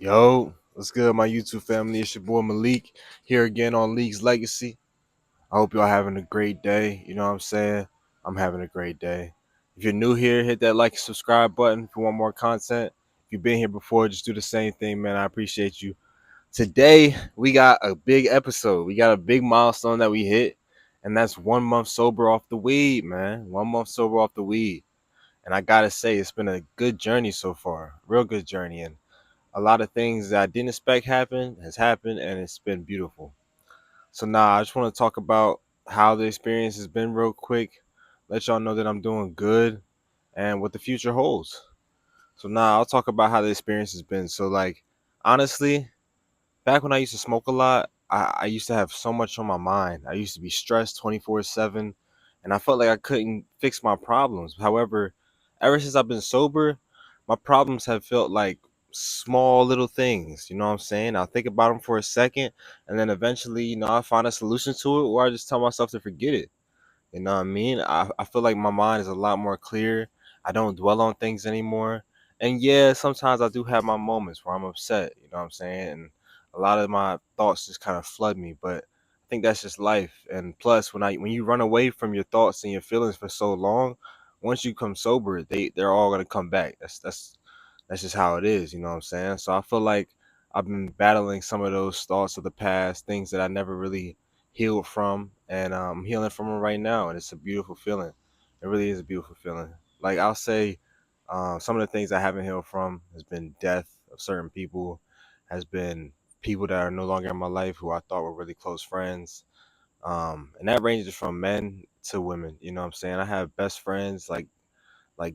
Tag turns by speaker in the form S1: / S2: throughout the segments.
S1: Yo, what's good, my YouTube family? It's your boy Malik here again on League's Legacy. I hope y'all having a great day. You know what I'm saying? I'm having a great day. If you're new here, hit that like and subscribe button if you want more content. If you've been here before, just do the same thing, man. I appreciate you. Today, we got a big episode. We got a big milestone that we hit, and that's 1 month sober off the weed, man. 1 month sober off the weed. And I gotta say, it's been a good journey so far. Real good journey. And a lot of things that I didn't expect has happened, and it's been beautiful. So now I just want to talk about how the experience has been real quick. Let y'all know that I'm doing good and what the future holds. So now I'll talk about how the experience has been. So like honestly, back when I used to smoke a lot, I used to have so much on my mind. I used to be stressed 24/7, and I felt like I couldn't fix my problems. However, ever since I've been sober, my problems have felt like small little things. You know what I'm saying? I'll think about them for a second, and then eventually, I find a solution to it, or I just tell myself to forget it. You know what I mean? I feel like my mind is a lot more clear. I don't dwell on things anymore. And yeah, sometimes I do have my moments where I'm upset, you know what I'm saying? And a lot of my thoughts just kind of flood me, but I think that's just life. And plus when you run away from your thoughts and your feelings for so long, once you come sober, they're all gonna come back. That's just how it is, you know what I'm saying? So I feel like I've been battling some of those thoughts of the past, things that I never really healed from, and I'm healing from them right now, and it's a beautiful feeling. It really is a beautiful feeling. Like I'll say, some of the things I haven't healed from has been death of certain people, has been people that are no longer in my life who I thought were really close friends, and that ranges from men to women. You know what I'm saying? I have best friends like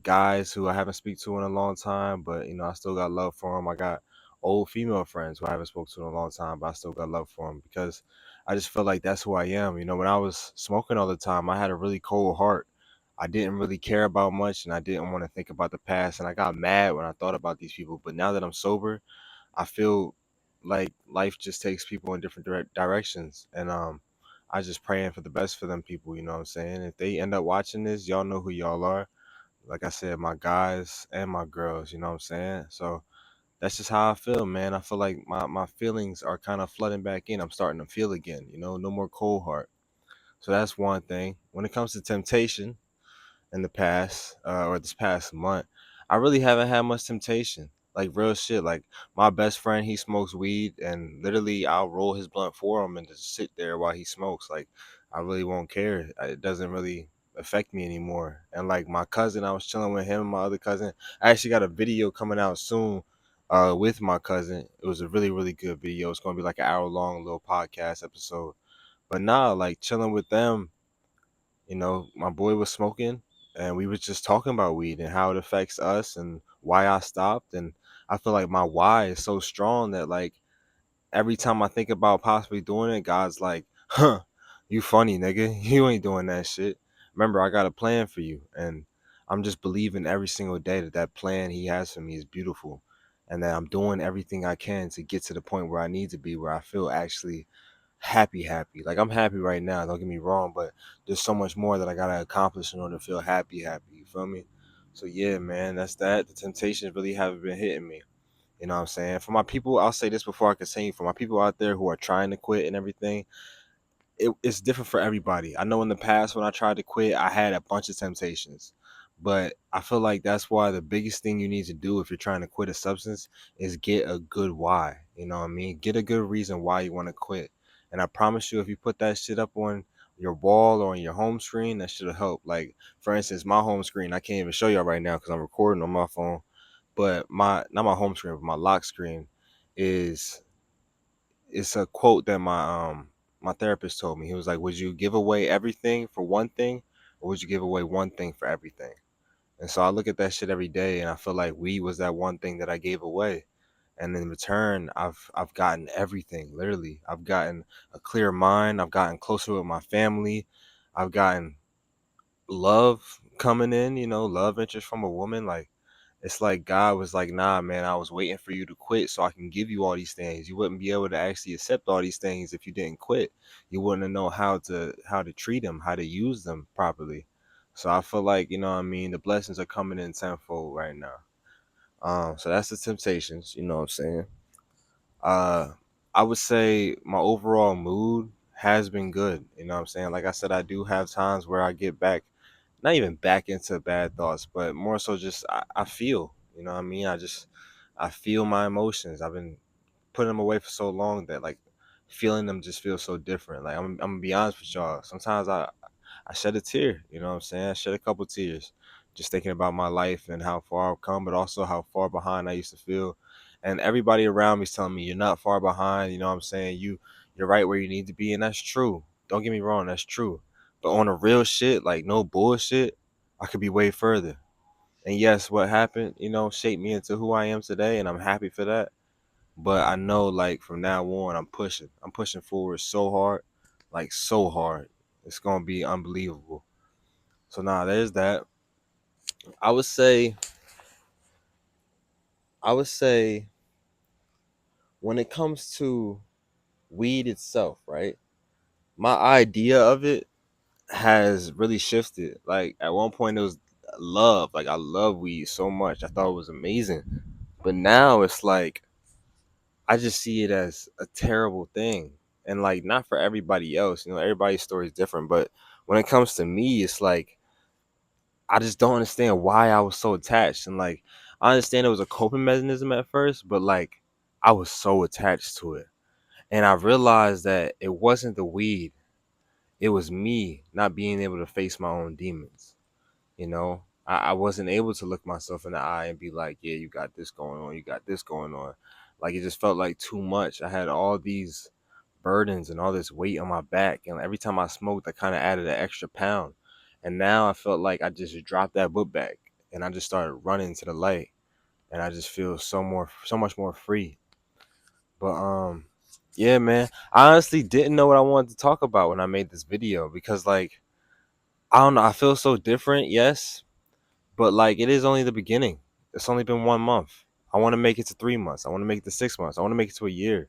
S1: guys who I haven't speak to in a long time, but I still got love for them. I got old female friends who I haven't spoke to in a long time, but I still got love for them because I just feel like that's who I am. When I was smoking all the time, I had a really cold heart. I didn't really care about much, and I didn't want to think about the past, and I got mad when I thought about these people. But now that I'm sober, I feel like life just takes people in different directions, and I just praying for the best for them people. You know what I'm saying? If they end up watching this, y'all know who y'all are, like I said, my guys and my girls, you know what I'm saying? So that's just how I feel, man. I feel like my feelings are kind of flooding back in. I'm starting to feel again, no more cold heart. So that's one thing. When it comes to temptation in the past, or this past month, I really haven't had much temptation. Like real shit. Like my best friend, he smokes weed, and literally I'll roll his blunt for him and just sit there while he smokes. Like I really won't care. It doesn't really affect me anymore. And like my cousin, I was chilling with him and my other cousin. I actually got a video coming out soon, with my cousin. It was a really really good video. It's gonna be like an hour long little podcast episode. But now, like chilling with them, my boy was smoking, and we was just talking about weed and how it affects us and why I stopped. And I feel like my why is so strong that like every time I think about possibly doing it, God's like, huh, you funny nigga. You ain't doing that shit. Remember, I got a plan for you. And I'm just believing every single day that that plan he has for me is beautiful, and that I'm doing everything I can to get to the point where I need to be, where I feel actually happy. Like I'm happy right now, don't get me wrong, but there's so much more that I gotta accomplish in order to feel happy. You feel me? So yeah, man, that's that. The temptations really haven't been hitting me. You know what I'm saying? For my people, I'll say this before I continue. For my people out there who are trying to quit and everything, it's different for everybody. I know in the past when I tried to quit, I had a bunch of temptations. But I feel like that's why the biggest thing you need to do if you're trying to quit a substance is get a good why. You know what I mean? Get a good reason why you want to quit. And I promise you, if you put that shit up on your wall or on your home screen, that should help. Like, for instance, my home screen, I can't even show y'all right now because I'm recording on my phone. But not my home screen, but my lock screen is it's a quote that my therapist told me. He was like, "Would you give away everything for one thing, or would you give away one thing for everything?" And so I look at that shit every day, and I feel like weed was that one thing that I gave away. And in return, I've gotten everything. Literally, I've gotten a clear mind. I've gotten closer with my family. I've gotten love coming in. Love interest from a woman. Like it's like God was like, nah, man, I was waiting for you to quit so I can give you all these things. You wouldn't be able to actually accept all these things if you didn't quit. You wouldn't know how to treat them, how to use them properly. So I feel like, what I mean, the blessings are coming in tenfold right now. So that's the temptations, you know what I'm saying? Uh, I would say my overall mood has been good. You know what I'm saying? Like I said, I do have times where I get back, not even back into bad thoughts, but more so just I feel, you know what I mean? I feel my emotions. I've been putting them away for so long that like feeling them just feels so different. Like I'm gonna be honest with y'all. Sometimes I shed a tear, you know what I'm saying? I shed a couple tears just thinking about my life and how far I've come, but also how far behind I used to feel. And everybody around me is telling me you're not far behind, you know what I'm saying? You're right where you need to be, and that's true. Don't get me wrong, that's true. But on a real shit, like no bullshit, I could be way further. And yes, what happened, shaped me into who I am today, and I'm happy for that. But I know like from now on I'm pushing. I'm pushing forward so hard, like so hard. It's gonna be unbelievable. So nah, there's that. I would say I would say when it comes to weed itself, right? My idea of it has really shifted. Like at one point it was love. Like I love weed so much. I thought it was amazing. But now it's like I just see it as a terrible thing. And like not for everybody else, everybody's story is different, but when it comes to me, it's like I just don't understand why I was so attached. And like I understand it was a coping mechanism at first, but like I was so attached to it. And I realized that it wasn't the weed, it was me not being able to face my own demons. I wasn't able to look myself in the eye and be like, yeah, you got this going on, you got this going on. Like it just felt like too much. I had all these burdens and all this weight on my back, and every time I smoked I kind of added an extra pound. And now I felt like I just dropped that book bag and I just started running to the light, and I just feel so much more free. But yeah, man, I honestly didn't know what I wanted to talk about when I made this video, because like I don't know, I feel so different, yes, but like it is only the beginning. It's only been 1 month. I want to make it to 3 months. I want to make it to 6 months. I want to make it to a year.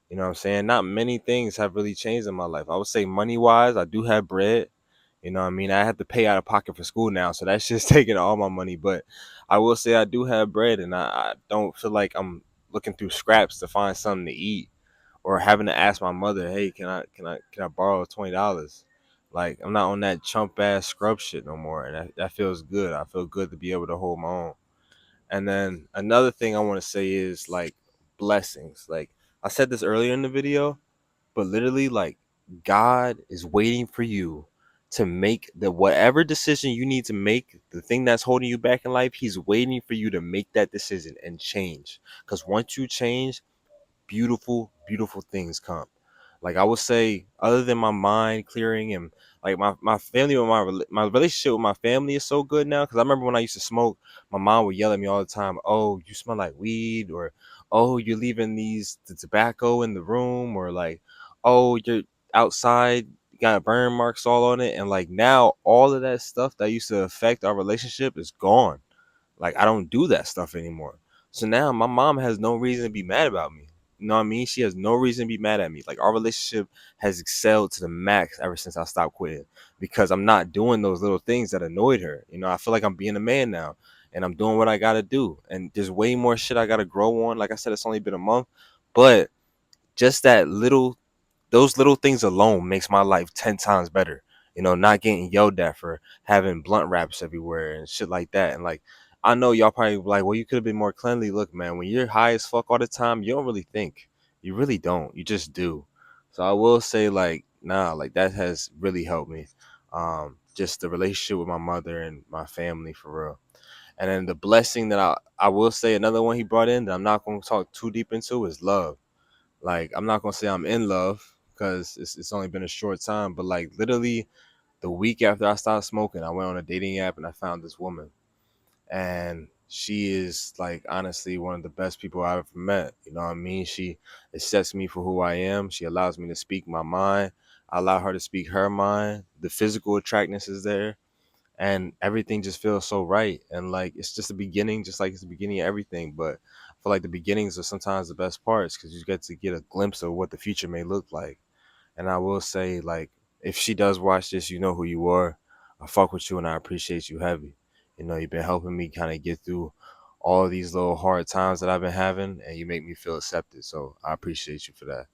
S1: You know what I'm saying? Not many things have really changed in my life. I would say money wise, I do have bread. You know what I mean? I have to pay out of pocket for school now, so that's just taking all my money. But I will say I do have bread, and I don't feel like I'm looking through scraps to find something to eat, or having to ask my mother, "Hey, can I borrow $20?" Like I'm not on that chump ass scrub shit no more, and that feels good. I feel good to be able to hold my own. And then another thing I want to say is like blessings. Like I said this earlier in the video, but literally like God is waiting for you to make the whatever decision you need to make, the thing that's holding you back in life, he's waiting for you to make that decision and change. Cuz once you change, beautiful, beautiful things come. Like I would say, other than my mind clearing and like my family, with my relationship with my family is so good now. Because I remember when I used to smoke, my mom would yell at me all the time. Oh, you smell like weed, or oh, you're leaving the tobacco in the room, or like, oh, you're outside, you got burn marks all on it. And like now, all of that stuff that used to affect our relationship is gone. Like I don't do that stuff anymore. So now my mom has no reason to be mad about me. You know what I mean? She has no reason to be mad at me. Like our relationship has excelled to the max ever since I stopped quitting, because I'm not doing those little things that annoyed her. I feel like I'm being a man now, and I'm doing what I gotta do. And there's way more shit I gotta grow on. Like I said, it's only been a month, but just those little things alone makes my life 10 times better. Not getting yelled at for having blunt wraps everywhere and shit like that. And like, I know y'all probably be like, well, you could have been more cleanly. Look, man, when you're high as fuck all the time, you don't really think. You really don't. You just do. So I will say, like, nah, like that has really helped me. Just the relationship with my mother and my family for real. And then the blessing that I will say, another one he brought in that I'm not going to talk too deep into is love. Like I'm not gonna say I'm in love, because it's only been a short time, but like literally the week after I stopped smoking, I went on a dating app and I found this woman, and she is like honestly one of the best people I've ever met. You know what I mean? She accepts me for who I am. She allows me to speak my mind. I allow her to speak her mind. The physical attractiveness is there, and everything just feels so right. And like it's just the beginning, just like it's the beginning of everything. But I feel like the beginnings are sometimes the best parts, because you get to get a glimpse of what the future may look like. And I will say, like, if she does watch this, you know who you are. I fuck with you and I appreciate you heavy. You've been helping me kind of get through all these little hard times that I've been having, and you make me feel accepted. So I appreciate you for that.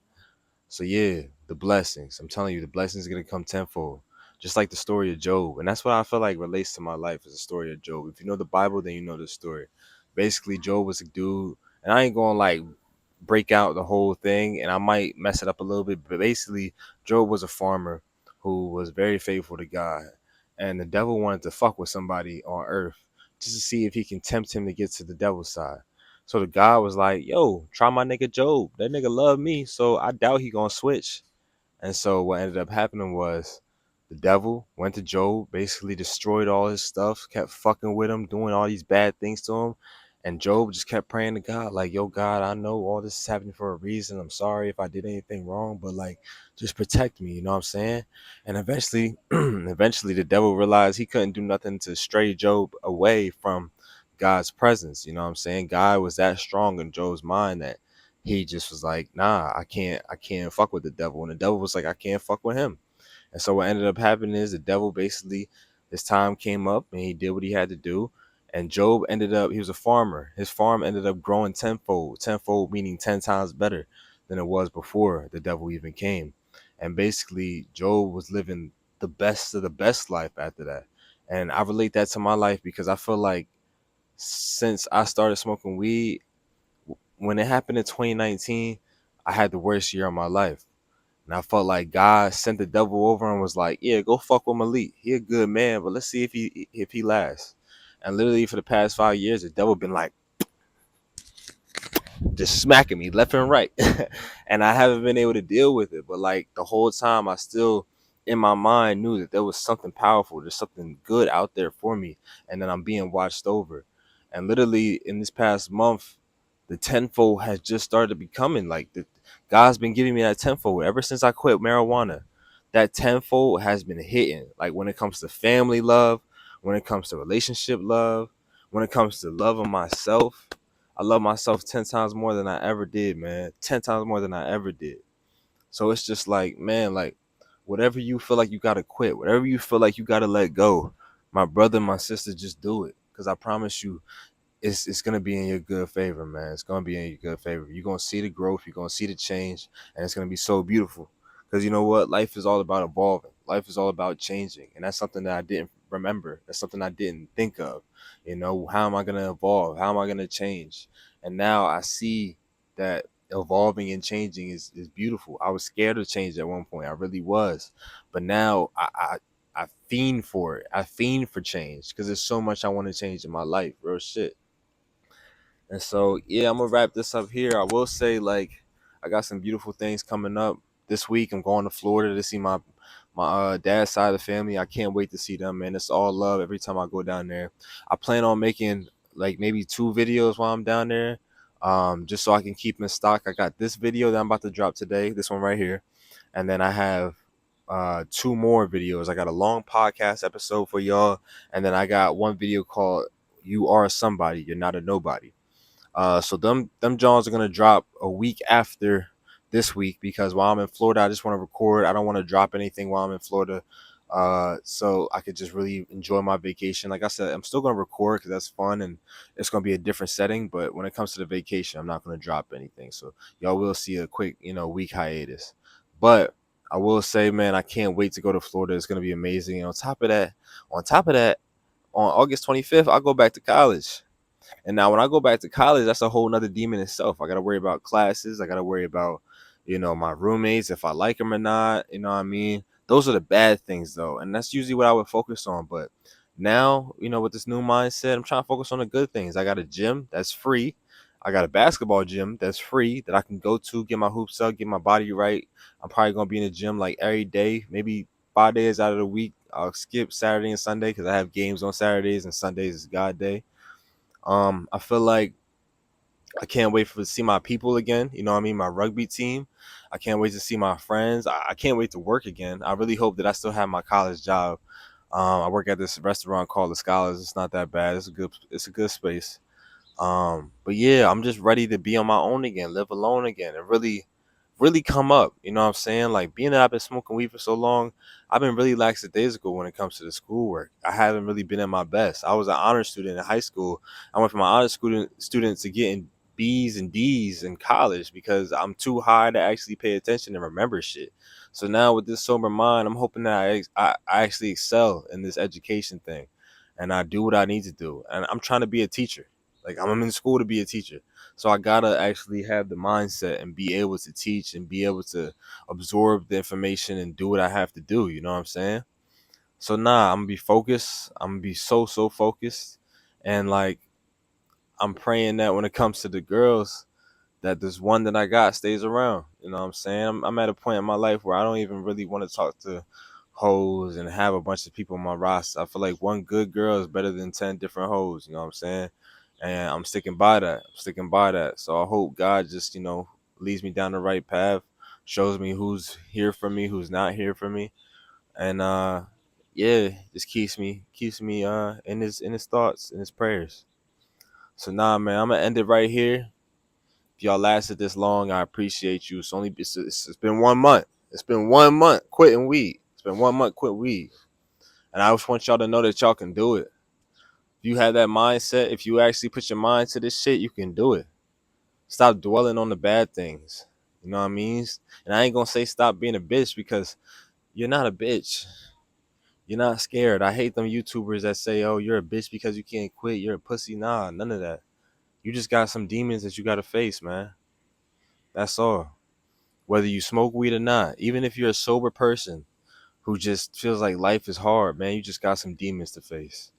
S1: So yeah, the blessings. I'm telling you, the blessings are gonna come tenfold. Just like the story of Job. And that's what I feel like relates to my life is the story of Job. If you know the Bible, then you know the story. Basically, Job was a dude, and I ain't gonna like break out the whole thing, and I might mess it up a little bit, but basically, Job was a farmer who was very faithful to God. And the devil wanted to fuck with somebody on earth just to see if he can tempt him to get to the devil's side. So the guy was like, yo, try my nigga Job. That nigga love me, so I doubt he gonna switch. And so what ended up happening was the devil went to Job, basically destroyed all his stuff, kept fucking with him, doing all these bad things to him. And Job just kept praying to God, like, yo, God, I know all this is happening for a reason. I'm sorry if I did anything wrong, but like, just protect me, you know what I'm saying? And eventually, eventually the devil realized he couldn't do nothing to stray Job away from God's presence. You know what I'm saying? God was that strong in Job's mind that he just was like, nah, I can't fuck with the devil. And the devil was like, I can't fuck with him. And so what ended up happening is the devil basically, his time came up and he did what he had to do. And Job ended up, he was a farmer. His farm ended up growing tenfold meaning 10 times better than it was before the devil even came. And basically, Job was living the best of the best life after that. And I relate that to my life because I feel like since I started smoking weed, when it happened in 2019, I had the worst year of my life. And I felt like God sent the devil over and was like, yeah, go fuck with Malik. He a good man, but let's see if he lasts. And literally for the past 5 years, the devil been like just smacking me left and right. And I haven't been able to deal with it. But like the whole time I still in my mind knew that there was something powerful, there's something good out there for me, and that I'm being watched over. And literally in this past month, the tenfold has just started becoming like God's been giving me that tenfold ever since I quit marijuana. That tenfold has been hitting. Like when it comes to family love, when it comes to relationship love, when it comes to love of myself. I love myself 10 times more than I ever did, man. 10 times more than I ever did. So it's just like, man, like whatever you feel like you got to quit, whatever you feel like you got to let go, my brother, my sister, just do it. Because I promise you, it's gonna be in your good favor, man. It's gonna be in your good favor. You're gonna see the growth, you're gonna see the change, and it's gonna be so beautiful. Because you know what? Life is all about evolving. Life is all about changing. And that's something that I didn't remember. That's something I didn't think of. You know, how am I gonna evolve? How am I gonna change? And now I see that evolving and changing is beautiful. I was scared of change at one point. I really was. But now I fiend for it. I fiend for change because there's so much I want to change in my life. Real shit. And so, yeah, I'm gonna wrap this up here. I will say, like, I got some beautiful things coming up this week. I'm going to Florida to see my dad's side of the family. I can't wait to see them, man. It's all love every time I go down there. I plan on making like maybe 2 videos while I'm down there, just so I can keep in stock. I got this video that I'm about to drop today, this one right here, and then I have 2 more videos. I got a long podcast episode for y'all, and then I got one video called "You Are Somebody, You're Not a Nobody." So them Johns are gonna drop a week after this week because while I'm in Florida, I just want to record. I don't want to drop anything while I'm in Florida, so I could just really enjoy my vacation. Like I said, I'm still gonna record because that's fun and it's gonna be a different setting. But when it comes to the vacation, I'm not gonna drop anything. So y'all will see a quick, week hiatus. But I will say, man, I can't wait to go to Florida. It's gonna be amazing. And on top of that, on August 25th, I'll go back to college. And now when I go back to college, that's a whole nother demon itself. I got to worry about classes. I got to worry about, my roommates, if I like them or not. You know what I mean? Those are the bad things, though. And that's usually what I would focus on. But now, with this new mindset, I'm trying to focus on the good things. I got a gym that's free. I got a basketball gym that's free that I can go to, get my hoops up, get my body right. I'm probably going to be in the gym like every day, maybe 5 days out of the week. I'll skip Saturday and Sunday because I have games on Saturdays and Sundays is God day. I feel like I can't wait to see my people again. You know what I mean? My rugby team. I can't wait to see my friends. I can't wait to work again. I really hope that I still have my college job. I work at this restaurant called The Scholars. It's not that bad. It's a good space. But yeah, I'm just ready to be on my own again, live alone again, and really really come up. You know what I'm saying? Like, being that I've been smoking weed for so long, I've been really lackadaisical when it comes to the schoolwork. I haven't really been at my best. I was an honor student in high school. I went from an honor student to getting B's and D's in college because I'm too high to actually pay attention and remember shit. So now with this sober mind, I'm hoping that I actually excel in this education thing, and I do what I need to do. And I'm trying to be a teacher. Like, I'm in school to be a teacher. So I gotta actually have the mindset and be able to teach and be able to absorb the information and do what I have to do. You know what I'm saying? So I'm gonna be focused. I'm gonna be so focused, and like, I'm praying that when it comes to the girls, that this one that I got stays around. You know what I'm saying? I'm at a point in my life where I don't even really want to talk to hoes and have a bunch of people on my roster. I feel like one good girl is better than 10 different hoes. You know what I'm saying? And I'm sticking by that. I'm sticking by that. So I hope God just, leads me down the right path, shows me who's here for me, who's not here for me. And yeah, just keeps me in his thoughts, in his prayers. So man, I'm gonna end it right here. If y'all lasted this long, I appreciate you. It's been 1 month. It's been 1 month quitting weed. It's been 1 month quit weed, and I just want y'all to know that y'all can do it. If you have that mindset, if you actually put your mind to this shit, you can do it. Stop dwelling on the bad things. You know what I mean? And I ain't gonna say stop being a bitch, because you're not a bitch. You're not scared. I hate them YouTubers that say, "Oh, you're a bitch because you can't quit. You're a pussy." Nah, none of that. You just got some demons that you gotta face, man. That's all. Whether you smoke weed or not, even if you're a sober person who just feels like life is hard, man, you just got some demons to face.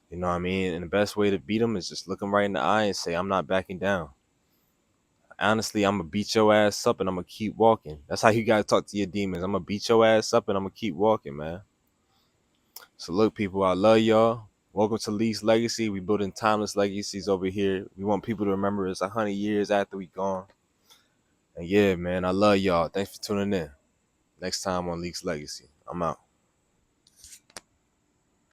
S1: You know what I mean? And the best way to beat them is just look them right in the eye and say, I'm not backing down. Honestly, I'm going to beat your ass up and I'm going to keep walking. That's how you got to talk to your demons. I'm going to beat your ass up and I'm going to keep walking, man. So look, people, I love y'all. Welcome to Lee's Legacy. We building timeless legacies over here. We want people to remember us 100 years after we gone. And yeah, man, I love y'all. Thanks for tuning in. Next time on Leaks Legacy. I'm out.